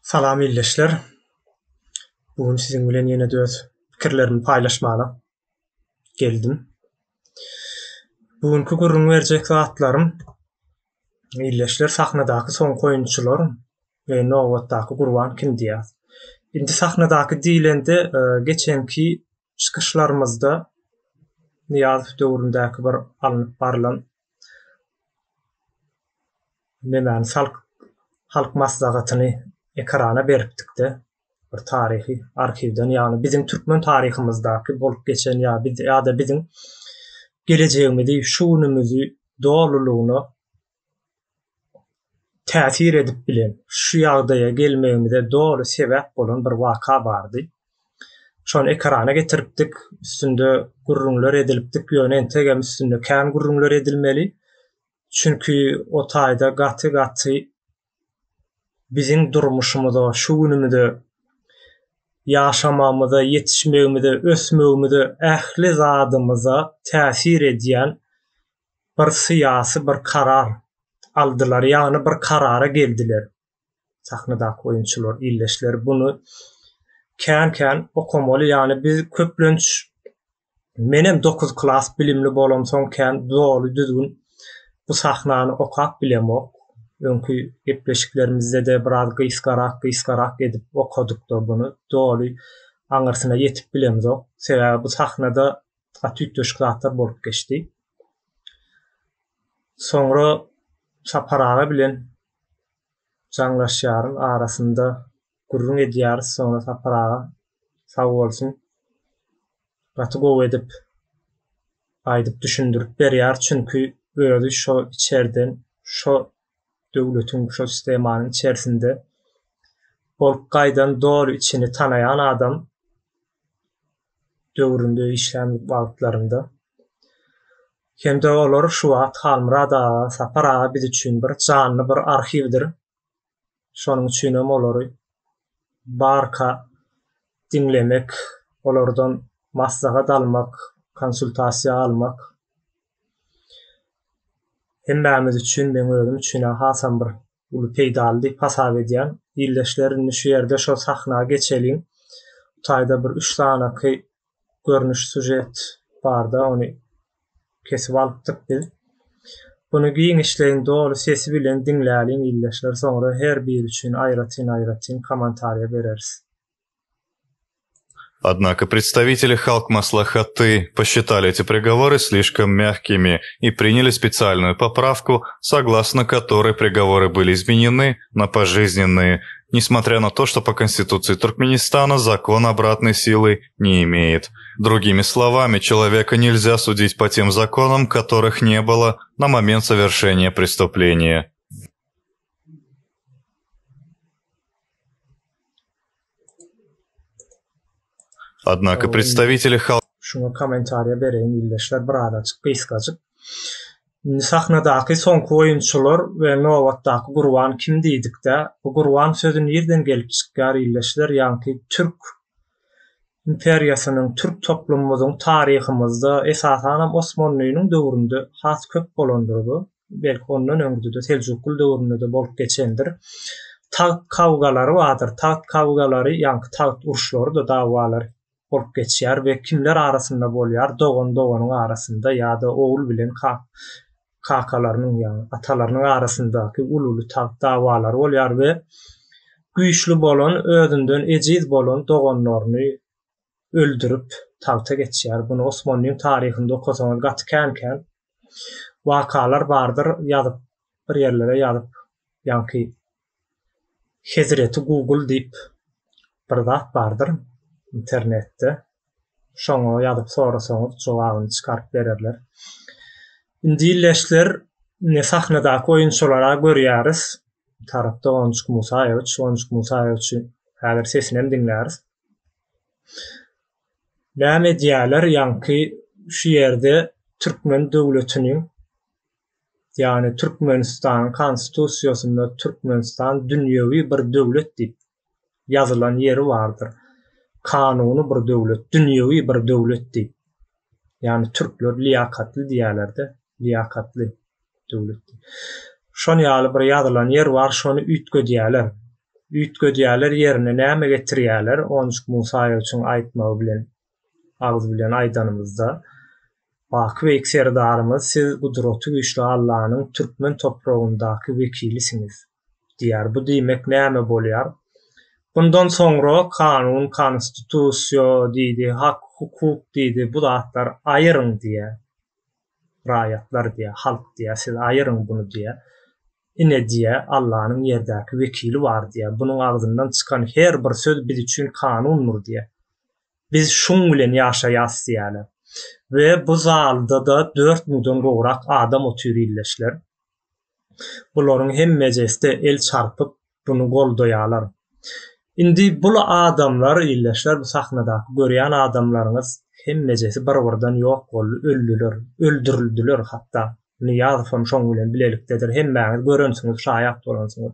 Salam illeşler. Bugün sizin bilen ýene öz pikirlerimi paýlaşmaga geldim. Bugünkü gurrun berjek zatlarym illeşler sahnadaky soňky oýunçylar we nowatdaky Gurban kim diýär. Indi sahnadaky diýilende geçenki çykyşlarymyzda Niýazow döwründäki bir alınıp barılan memän halk maslagatyny ekrana beripdik-de. Bir tarihi arkiwden, ýani bizim türkmen tarihimizdaky bolup geçen ýa-da bizim gelejegimizi, şuunumuzy, dolulugyny täsir edip bilen, şu ýagdaýa gelmegimize dolu sebäp bolan bir waka bardy. Şonu ekrana getiripdik, üstünde gurrunlar edilipdik, ýöne entegem üstünde kän gurrunlar edilmeli. Çünki o taýda gaty bizim durmuşymyza, şuunumuza, ýaşamamyza, ýetişmegimize, ösmegimize, ähli zadymyza täsir edýän bir syýasy bir karar aldylar, ýani bir karara geldiler. Sahnadaky oýunçylar, illeşler bunu kän okamaly, ýani biz köplenç menem 9 klas bilimli bolam soň kän dolu düzgün bu sahnany okap bilemok. Öňkü gepleşiklerimizde de biraz gysgarak edip okadykda bunu dolu aňyrsyna ýetip bilemiz ok. Sebäbi bu sahnada atýtdöşk zatlar bolup geçdi. Soňra Saparaga bilen Jaňlaşýaryn arasynda gurrun edýär, soňra Saparaga sag bolsun gaty gowy edip aýdyp düşündirip berýär, çünki öýüdi şo içerden, şo döwletiň, şo sistemanyň içerisinde bolup gaýdan dolu içini tanayan adam döwründe işlem wagtlarynda. Hem-de olar şu wagt Halmyrada, Saparaga biz üçin bir canly bir arkiwdir. Şonuň üçin hem olary barka dinlemek, olardan maslahat almak, konsultasiýa almak hemmemiz üçin, men özüm üçin hasam bir uly peýdalyk hasap edýän. Illeşlerini şu ýerde şo sahnaga geçelim. Taýda bir 3 tanaky görnüş sujet barda, onu kesip alypdyk biz. Bunu giň işleýin dolu sesi bilen dinläliň illeşler, soňra her biri üçin aýratyn kommentariýa bereriz. Однако представители Халк-Маслахаты посчитали эти приговоры слишком мягкими и приняли специальную поправку, согласно которой приговоры были изменены на пожизненные, несмотря на то, что по Конституции Туркменистана закон обратной силы не имеет. Другими словами, человека нельзя судить по тем законам, которых не было на момент совершения преступления. Однако представители Şuna kommentariýa bereýin illeşler birazajyk gysgadyk. Sahnadaky soňky oýunçylar we nowatdaky Gurban kim diýdik-de, bu Gurban sözüni ýerden gelip çykýar illeşler, ýani Türk imperiýasynyň, Türk toplumumyzyň tarihimizde esasan Osmanlynyň döwründe has köp bolandyr bu. Belki ondan öňde de Selçuklu döwründe de bolup geçendir. Taht kawgalary bardyr. Taht kawgalary, ýani taht uruşlary da dawalar bolup geçýär we kimler arasynda bolýar? Doganyň arasynda ýa-da ogul bilen kakalarynyň, ýani atalarynyň arasyndaky uly taht dawalar bolýar we güýçli bolan, özünden ejiz bolan doganlaryny öldürüp tahta geçýär. Bunu Osmanlyň tarihinde okasaňyz gaty kän wakalar bardyr, ýazyp bir ýerlere ýazyp, ýani Hezreti Google diýip bir zat bardyr internetde. Şoňa ýazyp sorasaňyz jogabyny çykaryp bererler. Indi illeşler sahnadaky oýunçylara görýäris. Tarapda Onçuk Musaýewiç häzir sesini hem dinläris. Näme diýerler, ýani şu ýerde Türkmen döwletiniň, ýani Türkmenistan konstitusiýasynda Türkmenistan dünýäwi bir döwlet diýip ýazylan ýeri bardyr. Kanuny bir döwlet, dünýäwi bir döwlet diýip. Ýani türkler liýakatly diýerler-de, liýakatly döwlet. Şonu ýaly bir ýazylan yer bar, şonu ütgö diýerler. üýtgödýärler ýerine näme getirýärler, onç Musa üçin aýtmagy bilen, agzy bilen aýdanymyzda. Baky we ekserdarymyz, siz gudraty güýçli Allahyň türkmen topragyndaky wekilisiniz diýär. Bu diýmek näme bolýar? Bundan soňra kanun, konstitusiýa diýdi, hak, hukuk diýdi, bu zatlar aýryň diýär. Raýatlar diýär, halk diýär, siz aýryň bunu diýär. Ine diýär, Allahyň ýerdäki wekili bar diýär. Bunyň agzyndan çykan her bir söz biz üçin kanundur diýär. Biz şuň bilen ýaşaýas diýärler. Ve bu zalda da 4000-den gowrak adam oturýarlar. Bularyň hemmejesi el çarpyp bunu goldaýarlar. Indi bu adamlar illeşler, bu sahnadaky görýän adamlaryňyz hemmejesi bir-birinden ýok boldy, öldürildiler hatda. Niýazowam şoň bilen bilelikdedir. Hemmäňiz görensiňiz, şaýat bolansyňyz.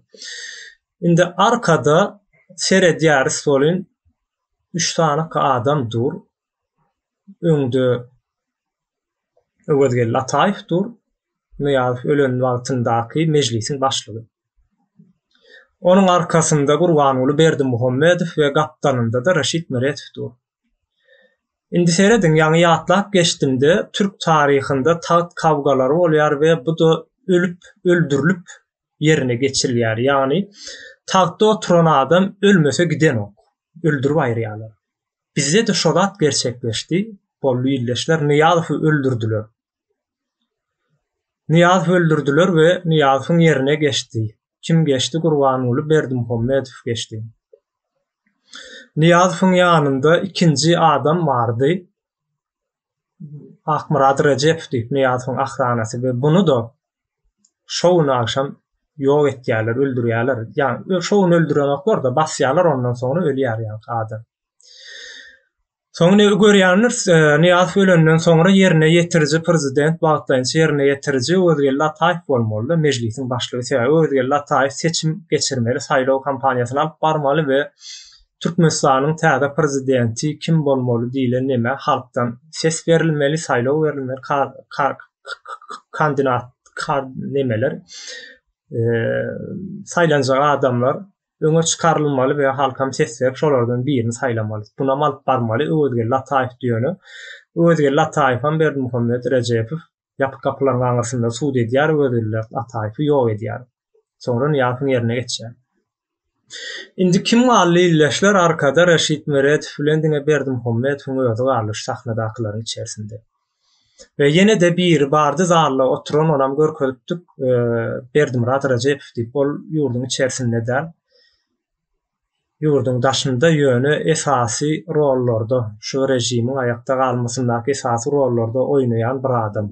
Indi arkada seredýär solyn 3 tane adam dur. Öňde Öwedgel Lataýew dur. Niýazow ölen wagtyndaky mejlisiň başlygy. Onun arkasında Gurbanuly Berdimuhammedow we gapdanynda da Reşit Meredow dur. Indi seredin ýaňy ýatlap geçdimde Türk taryhynda taht kawgalary bolýar we bu da öldürilip yerine geçirilýär. Ýani tahtda oturan adam ölmese giden ok. Öldürüp aýrýarlar. Bizde de şodat gerçekleşdi. Bolly illeşler Niýazowy öldürdüler. Niýazowy öldürdüler we Niýazowyň yerine geçdi. Kim geçdi? Gurbanuly Berdimuhammedow geçdi. Niýazowyň ýanynda ikinji adam bardy. Ahmad Rejep diýip Niýazowyň ahranasy we bunu da şowny akşam ýok etýärler, öldürýärler. Ýani şowny öldürenoklar da basýarlar, ondan soňra ölýär ýani adam. Soňra görýänler Niýazow ölenden soňra yerine ýetiriji prezident bagtlaýynça yerine ýetiriji Öwedgel Lataýew bolmaly, mejlisiň başlygy sebäbi Öwedgel Lataýew seçim geçirmeli, saýlaw kampaniýasyny alyp barmaly we Türkmenistanyň täze prezidenti kim bolmaly diýilen näme halkdan ses berilmeli, saýlaw berilmeli, kandidat nemeler saýlanjak adamlar öňe çykarylmaly we halkam ses berip şolardan birini saýlamaly. Buna alyp barmaly Öwedgel Lataýew diýeni. Öwedgel Lataýew hem Berdimuhammedow Rejepow ýapyk kapylaryň aňyrysynda suud edýär, Öwedgel Lataýew ýok edýär. Soňra Niýazowyň yerine geçýär. Indi kim gally illeşler arkada Reşit Meredow bilen diňe Berdimuhammedowyň özi galyş sahnadakylaryň içerisinde. Ve ýene de bir bardy zalda oturan onam görkezdik Berdimurad Rejepow diýip bol ýurdun içerisinde de ýurdun daşynda ýöne esasy rollarda, şu rejimiň aýakda galmasyndaky esasy rollarda oýnaýan bir adam.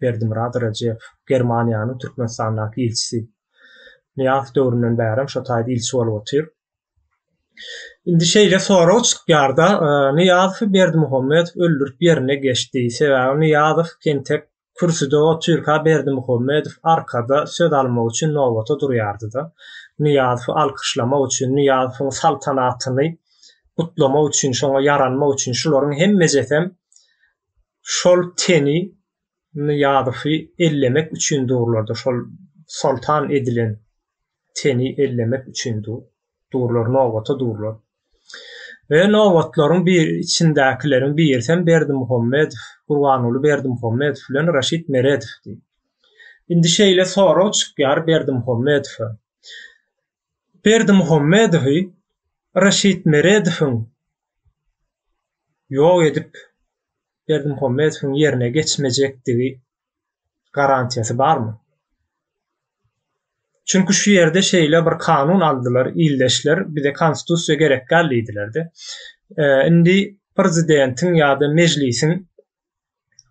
Berdimurad Rejepow, Germaniýanyň Türkmenistandaky ilçisi. Niýazow döwründen bäri şo taýda ilçi bolup otyr. Indi şeýle sonra çykýarda Niýazow Berdimuhammedow öldürüp yerine geçdi. Sebäbi Niýazow kentek kürsüde otyrka Berdimuhammedow arkada söz almak üçin nowata durýardy da. Niýazowy alkyşlamak üçin, Niýazowyň saltanatyny gutlamak üçin, şoňa yaranmak üçin şolaryň hemmejesem şol teni Niýazowy ellemek üçin durlardy. Şol sultan edilen teni ellemek üçin durlar, nowata durlar. Ve nowatlaryň bir içindäkilerin birisem Berdimuhammedow, Gurbanuly Berdimuhammedow bilen Reşit Meredow. Indi şeýle sonra çykýar Berdimuhammedow. Berdimuhammedow Reşit Meredowyň ýok edip Berdimuhammedowyň yerine geçmejekdigi garantiýasy barmy? Çünkü şu yerde şeýle bir kanun aldylar, illeşler, bir de konstitusiýa gerek geldiler. Indi prezidentin ýa-da mejlisiň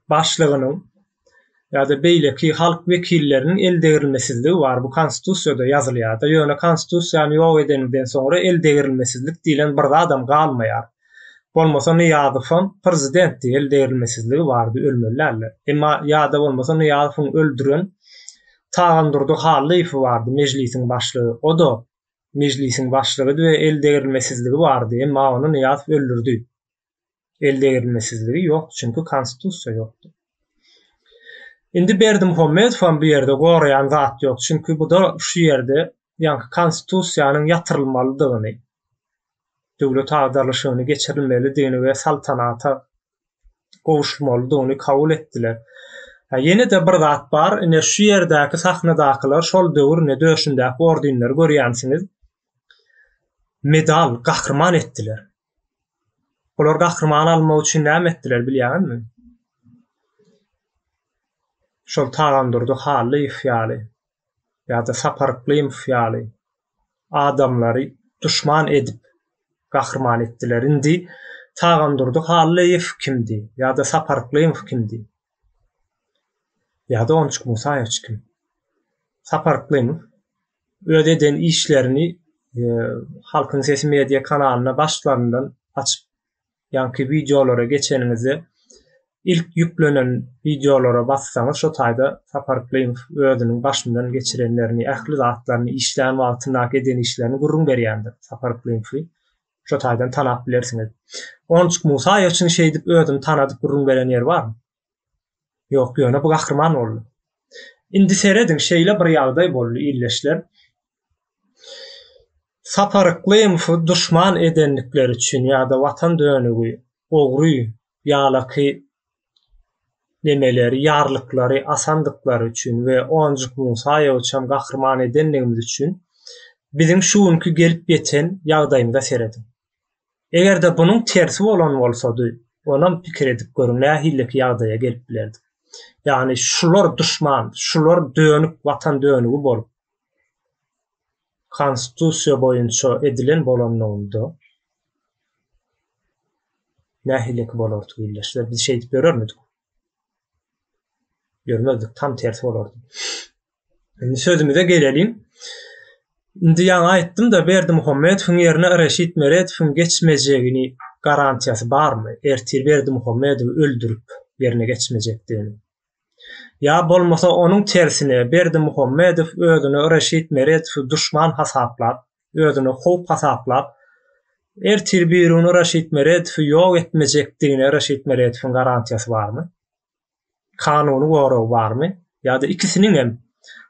başlygynyň ýa-da beýleki halk wekilleriniň eldegirilmesizligi bar. Bu konstitusiýada ýazylýar. Ýöne konstitusiýany ýok edenden soňra eldegirilmesizlik diýilen bir adam galmaýar. Bolmasa Niýazowyň prezident eldegirilmesizligi bardy, ölmelärler. Emma ýa-da bolmasa Niýazowyň öldüren Tağandurdu Halyýew bardy, mejlisiň başlygy. O da mejlisiň başlygy we eldegirilmesizligi bardy. Emma onu Niýazow öldürdi. Eldegirilmesizligi ýok, çünkü konstitusiýa ýokdy. Indi Berdimuhammedow bu ýerde goraýan zat ýok. Çünkü bu da şu ýerde ýa-ni konstitusiýanyň ýatyrylmalydygyny, döwlet agdarlyşygyny geçirilmelidigini we saltanata gowuşmalydygyny kabul etdiler. Ýene de bir zat bar, ine şu ýerdäki sahnadakylar şol döwürne döşündäki ordinleri görýänsiňiz. Medal, gahrman etdiler. Olar gahrman almak üçin näme etdiler bilýärmi? Şol Tagandurdy haly ýaly ýa-da Saparykly ýaly adamlary düşman edip gahrman etdiler. Indi Tagandurdy haly kimdi ýa-da Saparykly kimdi? ýa-da Onçuk Musaýew kim? Saparykly öýde eden işlerini Halkyň Sesi media kanalyna başlarından açyp ýa-ni videolara geçeningizde ilk yüklenen videolara bassaňyz şo taýda Saparykly öýdüniň başyndan geçirenlerini, ähli zatlaryny, işlän wagtyndaky eden işlerini gurrun berýändir. Saparykly şo taýdan tanap bilersiňiz. Onçuk Musaýew üçin şey dip öýdüm tanadyp gurrun beren ýer barmy? Ýok, ýöne bu gahrman boldy. Indi seredin şeýle bir ýagdaý boldy illeşler. Saparykly düşman edenlikleri üçin ýa-da watan dönügi, ogry, ýalaky nemeleri, ýarlyklary, asandyklary üçin we Onçuk Musaýew üçin gahrman edenligimiz üçin bizim şuňky gelip ýeten ýagdaýymyza seredin. Egerde bunyň tersi bolan bolsady, onam pikir edip görün, nähilleki ýagdaýa gelip bilerdi. Yani şular düşman, şular dönük, watan dönügi bolup konstitusiýa boýunça edilen bolanlygynda nähilleki bolardy illeşler. Biz şey dip görermedik. Görmedik, tam tersi bolardy. Indi sözümize gelelim. Indi ýa-ni aýtdym da Berdimuhammedowyň ýerine Reşit Meredowyň geçmejegini garantiýasy barmy? Ertir Berdimuhammedowy öldürüp ýerine geçmejekdigini. Ya bolmasa onun tersine Berdimuhammedow özüni Reşit Meredowy düşman hasaplap, özüni howp hasaplap, ertir birini Reşit Meredowy ýok etmejekdigine Reşit Meredowyň garantiýasy barmy? Kanuny goragy barmy? Ýa-da ikisiniň hem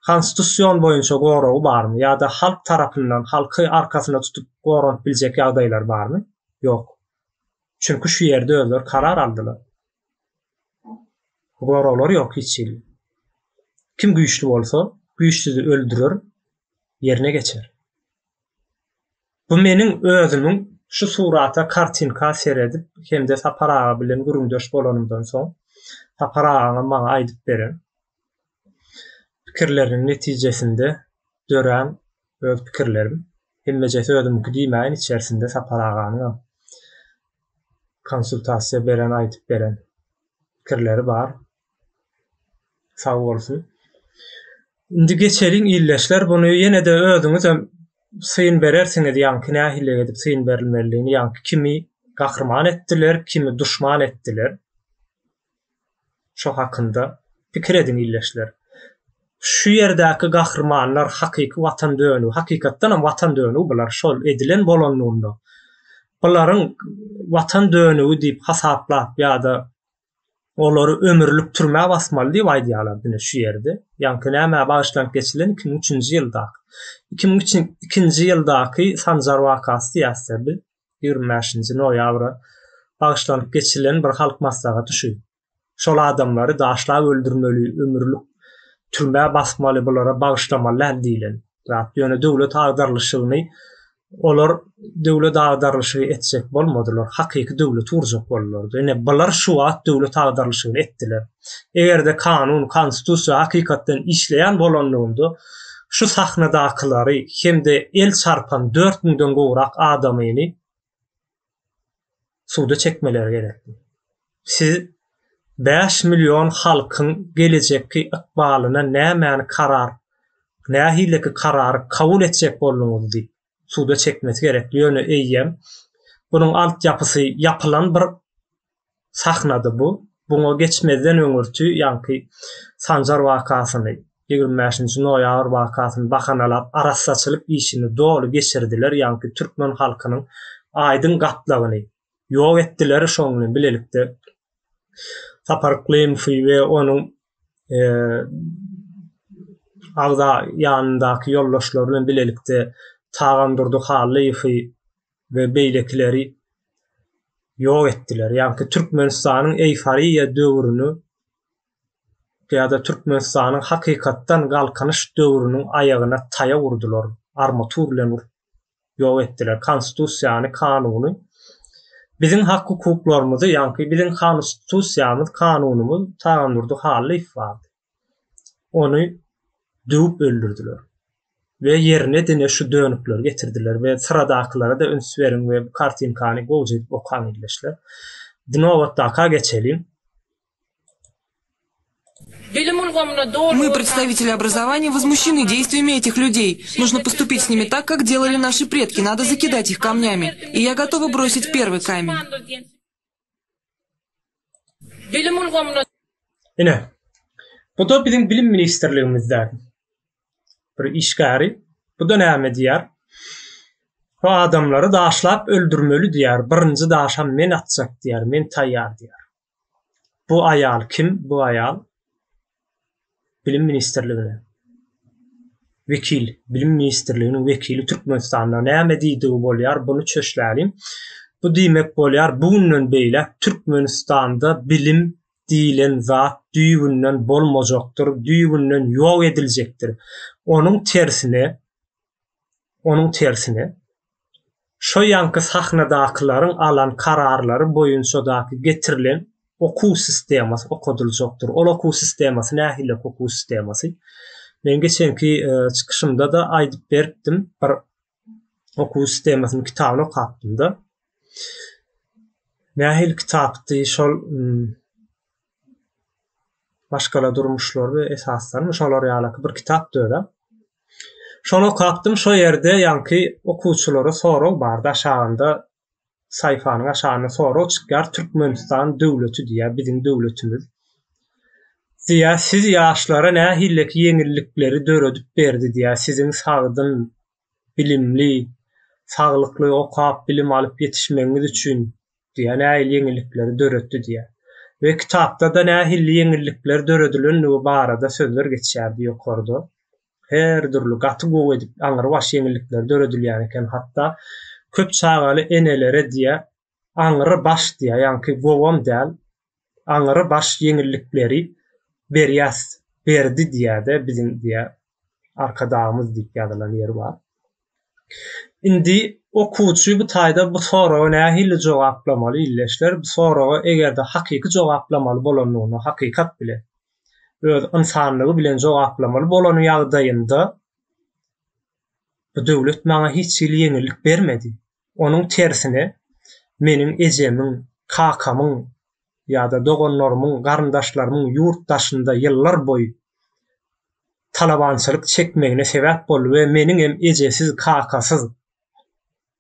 konstitusiýon boýunça goragy barmy? Ýa-da halk tarapyndan halky arkasyna tutup goranyp biljek ýagdaýlar barmy? Ýok. Çünki şu ýerde özler karar aldylar. Goraglar ýok hiç. Kim güýçli bolsa, güýçlizi öldürür, ýerine geçer. Bu meniň özümiň şu surata kartinka seredip hemde Saparaga bilen gurundaş bolanymdan soň Saparaga maňa aýdyp beren pikirleriň netijesinde dören öz pikirlerim hemmejesi özümki diýmäň içerisinde Saparaganyň konsultasiýa beren, aýdyp beren pikirleri bar. Sağ bolsun. Indi geçelim illeşler, bunu ýene de özüňiz syyn berersiňiz, ýa-ni nähille edip syyn berilmeliligini, ýa-ni kimi gahrman etdiler, kimi düşman etdiler. Şo hakynda pikir edin illeşler. Şu ýerdäki gahrmanlar hakyky watan dönügi, hakykatdan hem watan dönügi bular şol edilen bolanlygynda. Bularyň watan dönügi diýip hasaplap ýa-da olary ömürlük türmä basmaly diýip aýdýarlar dine şu ýerde. Ýa-ni näme başlanıp geçilen 2003-nji ýylda. 2002-nji ýyldaky Sanjar wakasy ýaşaby 25-nji noýabra başlanıp geçilen bir halk maslahaty şu. Şol adamlary daşlap öldürmeli, ömürlük türmä basmaly, bulara bagyşlamaly diýilen. Zat ýöne döwlet agdarlyşygyny olar döwlet agdarlyşygy etjek bolmadylar, hakyky döwlet urjak bollar. Ýene bular şu wagt döwlet agdarlyşygyny etdiler. Egerde kanun, konstitusiýa hakykatdan işleýän bolanlygynda şu sahnadakylary hemde el çarpan 4000-den gowrak adamyny suda çekmeleri gerekli. Siz 5 milyon halkyň gelecekki ykbalyna näme karar, nähilleki karary kabul etjek bolmaly diýip suda çekmesi gerekli. Ýöne eýýem bunyň alt ýapysy ýapylan bir sahnady bu. Buňa geçmeden öňürtü ýa-ni Sanjar wakasyny 25-nji noýabr wakasyny bahanalap arassaçylyk işini dolu geçirdiler, ýa-ni türkmen halkynyň aýdyn gaplygyny ýok etdiler. Şoňly bilelikde Saparykly we onuň Agda ýanyndaky ýoldaşlary bilen bilelikde Tagandurdy Halyfy we beýlekileri ýok etdiler. Ýani Türkmenistanyň eýfariýa döwrüni ýa-da Türkmenistanyň hakykatdan galkanyş döwrüniň aýagyna taýa urdular. Armatur bilen ýok etdiler. Konstitusiýany, kanuny, biziň hak hukuklarymyzy, ýani biziň konstitusiýamyz, kanunumyz Tagandurdy Halyfy bardy. Onu döwüp öldürdüler. Ve yerine dine şu dönükler getirdiler ve sıradakılara da üns verin ve kartinkany gowy edip okan edilişler. Dinowatdaka geçelim. Мы, представители образования, возмущены действиями этих людей. Нужно поступить с ними так, как делали наши предки. Надо закидать их камнями. И я готова бросить первый камень. Yine, bu da bizim bilim ministerliğimizden bir işgari. Bu da näme diýär? Bu adamları daşlap öldürmeli diýär. Birinci daşam men atjak diýär, men taýýar diýär. Bu aýal kim? Bu aýal bilim ministerligine vekil, bilim ministerliginin vekili Türkmenistanda näme diýdi bolýar, bunu çöşlälim. Bu diýmek bolýar, bugundan beýle Türkmenistanda bilim diýilen zat düýünden bolmajakdyr, düýünden ýok ediljekdir. Onun tersine şo ýanky sahnadakylaryň alan kararlary boýunçadaky getirilen okuw sistemasy okudyljakdyr. Ol okuw sistemasy nähili okuw sistemasy? Men geçenki çykyşymda da aýdyp berdim. Bir okuw sistemasynyň kitabyny okapdym da. Nähili kitapdy şol başgala durmuşlar ve esaslar şolar ýaly bir kitap döwür. Şonu okapdym, şo ýerde ýanky okuwçylara sorag bardy, aşagynda sayfanyň aşagyna sorag çykar, Türkmenistan döwleti diýär, biziň döwletimiz. Diýär, siz ýaşlara nähili ýeňillikleri döredip berdi diýär, siziň sagdyn, bilimli, saglykly okap bilim alyp ýetişmeňiz üçin diýär, nähili ýeňillikleri döretdi diýär. Ve kitapda da nähili ýeňillikler döredilen bu barada sözler geçýärdi ýokarda. Her türlü gaty gowy edip aňyry baş ýeňillikler döredilýän eken, hatda köp çağaly enelere diýär, aňyry baş diýär, ýani gowam däl, aňyry baş ýeňillikleri berdi diýär de biziň diýär arkadamyz diýip ýazylan ýeri bar. Indi okuwçy bu taýda bu soraga nähili jogaplamaly illeşler, bu soraga egerde hakyky jogaplamaly bolanyny, hakykat bilen öz insanlygy bilen jogaplamaly bolan ýagdaýynda bu döwlet maňa hiç ýeňillik bermedi. Onuň tersine meniň ejemiň, kakamyň ýa-da dogonlarymyň, garyndaşlarymyň ýurtdaşynda ýyllar boýy talabançylyk çekmegine sebäp boldy we meniň hem ejesiz, kakasyz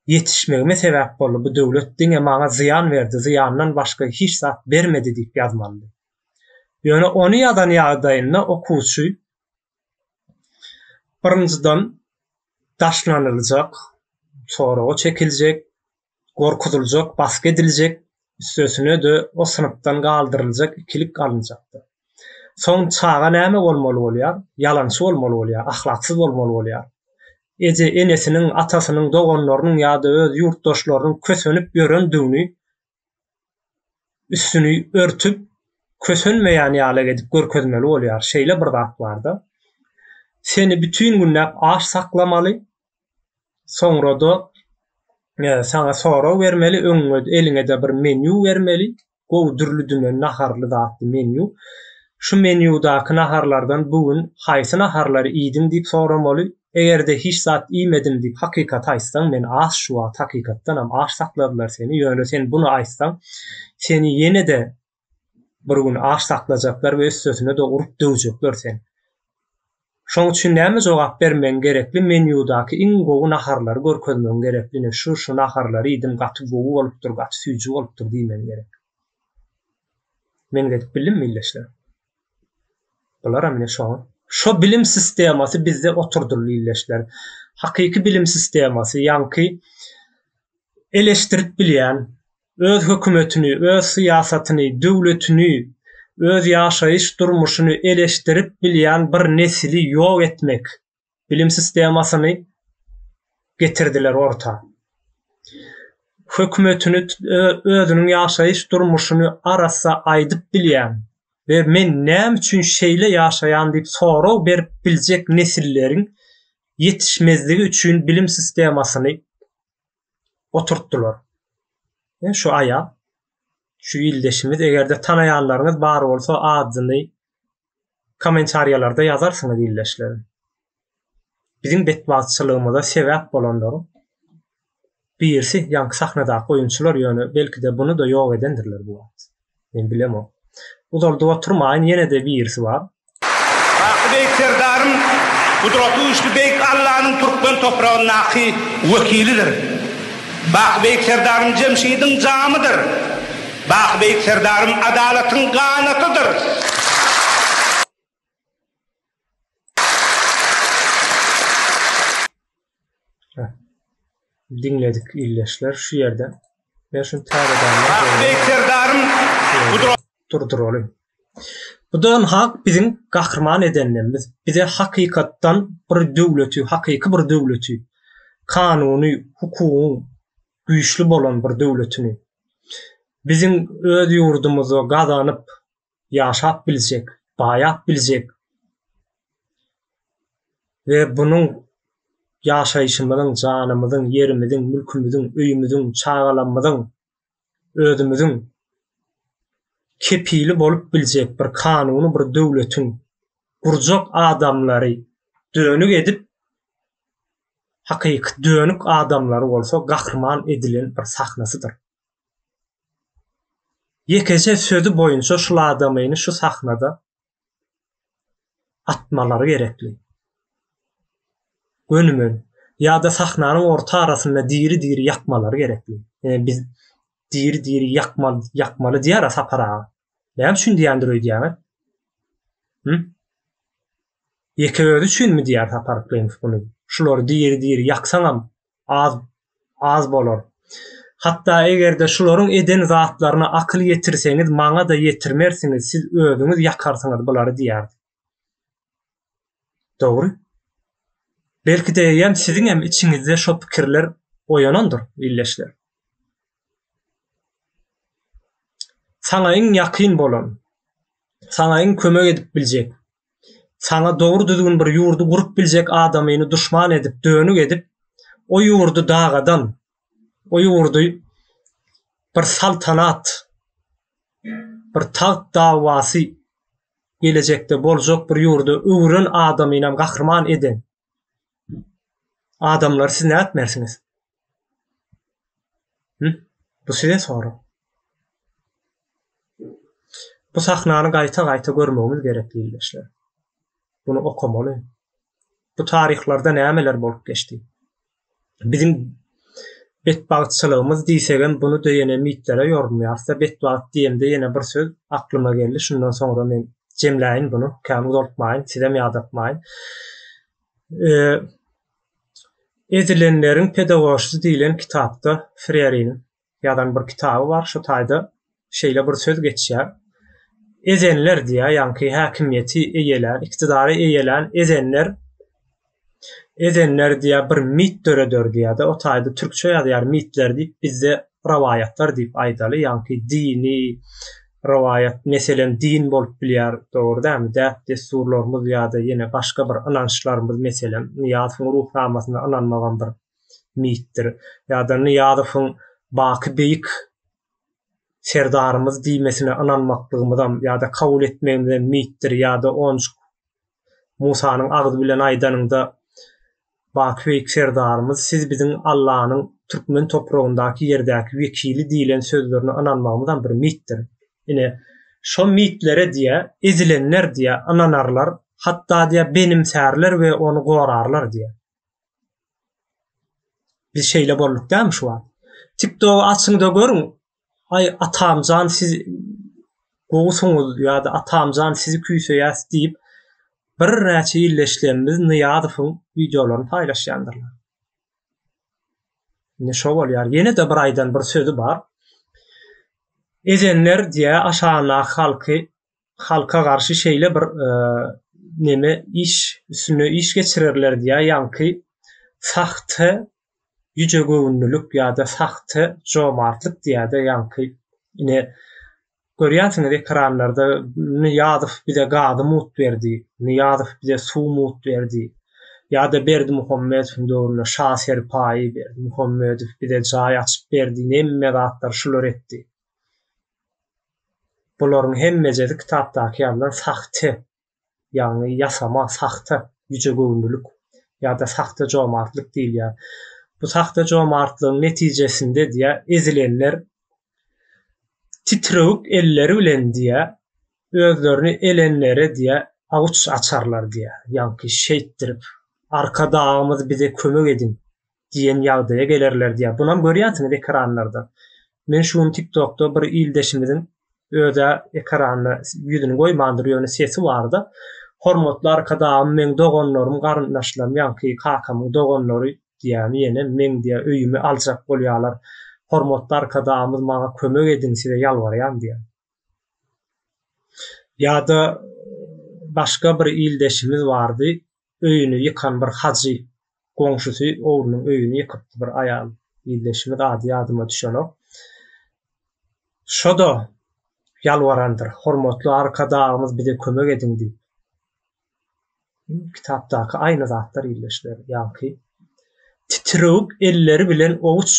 ýetişmegime sebäp boldy. Bu döwlet diňe maňa ziyan berdi, ziyandan başga hiç zat bermedi diýip ýazmaly. Ýöne onu ýadan ýagdaýynda okuwçy birinciden daşlanıljak, soraga çekiljek, gorkutuljak, baskı ediljek, üstesine de o sınıftan galdyryljak, ikilik alınjakdy. Soň çağa näme bolmaly bolýar? Ýalançy bolmaly bolýar, ahlaksyz bolmaly bolýar. Eje enesiniň, atasynyň, dogonlarynyň ýa-da öz ýurtdaşlarynyň kösenip ýörendigini üstüni örtüp kösenmeýän ýaly edip görkezmeli bolýar. Şeýle bir zat barda. Seni bütün günläp aş saklamaly. Soňra da sana soraw bermeli, öňüňe eliňe de bir menü bermeli. Gowdurly dümen naharly zatly menü. Şu menüdaky naharlardan bugün haýsy naharlary iýdim diýip soramaly. Egerde hiç zat iýmedim diýip hakykat aýtsaň, men aş şu wagt hakykatdan hem aş sakladylar seni. Ýöne sen bunu aýtsaň, seni ýene de bir gün aş saklajaklar we üstüne de urup döwjekler seni. Şoň üçin näme jogap bermen gerekli? Menüdaky iň gowy naharlary görkezmen gerekli. Şu naharlary iýdim, gaty gowy bolupdyr, gaty süýji bolupdyr diýmen gerek. Men gedip bilim illeşler. Bular amine şo bilim sistemasy bizde oturdurly illeşler. Hakyky bilim sistemasy, ýanky eleştirip bilýän, öz hökümetini, öz syýasatyny, döwletini, öz ýaşaýyş durmuşyny eleşdirip bilýän bir nesili ýok etmek bilim sistemasyny getirdiler orta. Hökümetini özünün ýaşaýyş durmuşyny arasa aýdyp bilýän we men näme üçin şeýle ýaşaýan diýip sorag berip biljek nesillerin yetişmezligi üçin bilim sistemasyny oturtdular. Şu aya, şu ildeşimiz egerde tanaýanlaryňyz bar bolsa adyny kommentariýalarda ýazarsyňyz illeşlerin. Bizim betbaatçylygymyza sebäp bolanlary birisi ýanky sahnadaky oýunçylar ýöne belki de bunu da ýok edendirler bu wagt. Men bilemem. Uzalda oturmaýyn ýene-de birisi bar. Bey serdarym Kudratly üçli beyk Allah'ın Türkmen toprağındaki vekilidir. Bey serdarym Cemşidin camıdır. Bey serdarym adaletin kanatıdır. Dinledik illeşler şu yerden. Ben şunu taýýardan. Bey serdarym durduralım. Budan hak bizim gahrman edenlerimiz. Bize hakikattan bir döwleti, hakyky bir döwleti, kanuny, hukuky güýçli bolan bir döwletini bizim öz ýurdumyza gazanyp ýaşap biljek, baýap biljek we bunuň ýaşaýyşymyzyň, janymyzyň, yerimiziň, mülkümüziň, öýümüziň, çagalanmyzyň, özümüziň kepili bolup biljek bir kanuny, bir döwletiň gurjak adamlary dönük edip hakyky dönük adamlary bolsa gahrman edilen bir sahnasydyr. Ýekece sözü boýunça şu adamyny şu sahnada atmalary gerekli. Gönümün ýa-da sahnanyň orta arasynda diri-diri ýakmalary gerekli. Biz diri-diri ýakmaly diýär sapara. Näme üçin diýendir öýdýär? Ýekeözi üçin mi diýär saparyklyň bunu? Şulary diri-diri ýaksaňam az bolar. Hatta egerde şularyň eden zatlaryna akyl ýetirseňiz, maňa da ýetirmersiňiz, siz özüňiz ýakarsyňyz bulary diýär. Dogry. Belki de hem sizin hem içinizde şu pikirler oyanandır illeşler. Sana en yakın bolan, sana en kömek edip bilecek, sana doğru düzgün bir yurdu kurup bilecek adamını düşman edip, dönük edip, o yurdu dağadan, o yurdu bir saltanat, bir taht davası gelecekte bolacak bir yurdu öwren adamıyla gahrman eden adamlar siz ne etmersiniz? Bu size soru. Bu sahnany gaýta-gaýta görmegimiz gerekli illeşler. Bunu okumaly. Bu tarihlarda nämeler bolup geçdi? Bizim betbaatçylygymyz diýsegem bunu da ýene mitlere ýormaýarsa, betbaat diýende ýene bir söz aklyma geldi. Şundan sonra men jemläýin bunu, käme uzatmaýyn, sizem ýadatmaýyn. Ezilenlerin pedagojisi diýilen kitapda Freire'nin ýadan bir kitaby bar. Şu taýda şeýle bir söz geçýär. Ezenler diýär, ýanky häkimiýeti eýelen, iktidary eýelen ezenler diýär bir mit döredör diýär. O taýda türkçe ýazýar mitler diýip bizde rawaýatlar diýip aýdaly, ýanky dini rawaýat, meselen din bolup bilýär, dogry dämi? Desturlarymyz ýa-da ýene başga bir inançlarymyz, meselen Niýazowyň ruhnamasynda inanmagan bir mitdir. Ýa-da Niýazowyň Baky beýik serdarymyz diýmesine inanmaklygymyzdan ýa-da kabul etmegimizden mitdir, ýa-da onç Musanyň agdy bilen aýdanynda Baky beýik serdarymyz siz biziň Allah'nyň Türkmen toprağındaky ýerdäki wekili diýilen sözlerine inanmagymyzdan bir mitdir. Ine şo mitlere diýe, ezilenler diýe inanarlar, hatta diýe benimsärler we onu gorarlar diýe. Biz şeýle bolduk dämi şu an? TikTok açyňda görüň. Ay atamjan siz goğusuňyz ýa-da atamjan sizi küýseýäs diýip bir näçe illeşlerimiz Niýazowyň videolaryny taýlaşýandyrlar. Ne şo bolýar? Ýene de bir aýdan bir sözü bar. Ezenler diye aşağına halkı halka garşy şeýle bir neme iş üstüne iş geçirerler diýe ýanky sahte yüce göwnülük ýa-da sahte jomartlyk diýe-de ýanky ine görýänsiňiz ekranlarda Niýazow bize gady mut berdi, Niýazow bize suw mut berdi. ýa-da Berdi Muhammedowyň döwründe şaser paýy berdi, Muhammedow bize jaý açyp berdi, nemme zatlar şular etdi. Bularyň hemmejesi kitapdaky ýazylan sahte, ýani ýasama sahte yüce göwnülük ýa-da sahte jomartlyk diýilýär. Bu sahte jomartlygyň netijesinde diýe ezilenler titrewik elleri bilen diýe özlerini elenlere diýe avuç açarlar diýe. Ýanky şeýtdirip arkadağımız bize kömek edin diýen ýagdaýa gelerler diýe. Bunam görýänsiňiz ekranlarda. Men şuň TikTokda bir ildeşimizin öze ekranda ýüzüni goýmandyr ýöne sesi bardy. Hormatly arkadağım, men dogonlarym, garyndaşlarym, ýanky kakamyň dogonlary diýen ýene men diýe öýüme aljak bolýarlar. Hormatly arkadağymyz maňa kömek edin size ýalvarýan diýe. Ýa-da başga bir ildeşimiz bardy. Öýüni ýykan bir hajy goňşusy oğlunyň öýüni ýykypdy bir aýal. Ildeşimiz ady ýadyma düşenok. Şoda ýalwarandyr. Hormatly arkadağymyz bize kömek edin diýip. Kitapdaky aýny zatlar ildeşler. Ýanky titrewik elleri bilen ovuç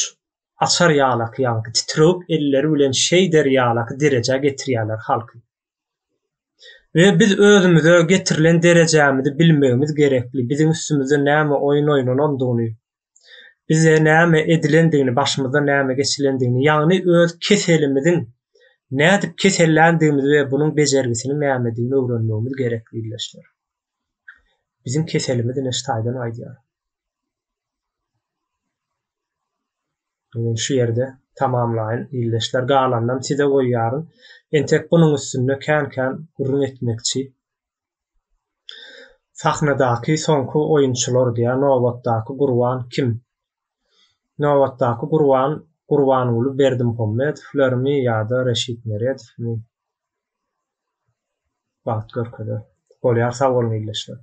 açar ýalak, ýanky titrewik elleri bilen şeý der ýalak derejä getirýärler halky. Ve biz özümüze getirilen derejämizi bilmegimiz gerekli. Bizim üstümizde näme oýun oýnanandygyny, bize näme edilendigini, başymyzda näme geçilendigini, ýagny öz keselimiziň nädip kesellendigimizi we bunyň bejergisini nämedigini öwrenmegimiz gerekli ilişler. Bizim keselimiz neştaýdan aýdýar. Şu ýerde tamamlaýyn ilişler galandan size goýýaryn. Entek bunyň üstünde kän gurrun etmekçi. Sahnadaky soňky oýunçylar diýe Nowatdaky Gurban kim? Nowatdaky Gurban uly Berdi Muhammedowlarmy ýa-da Reşit Meredowmy? Wagt görkezler. Bolýar sag bolun ilişler.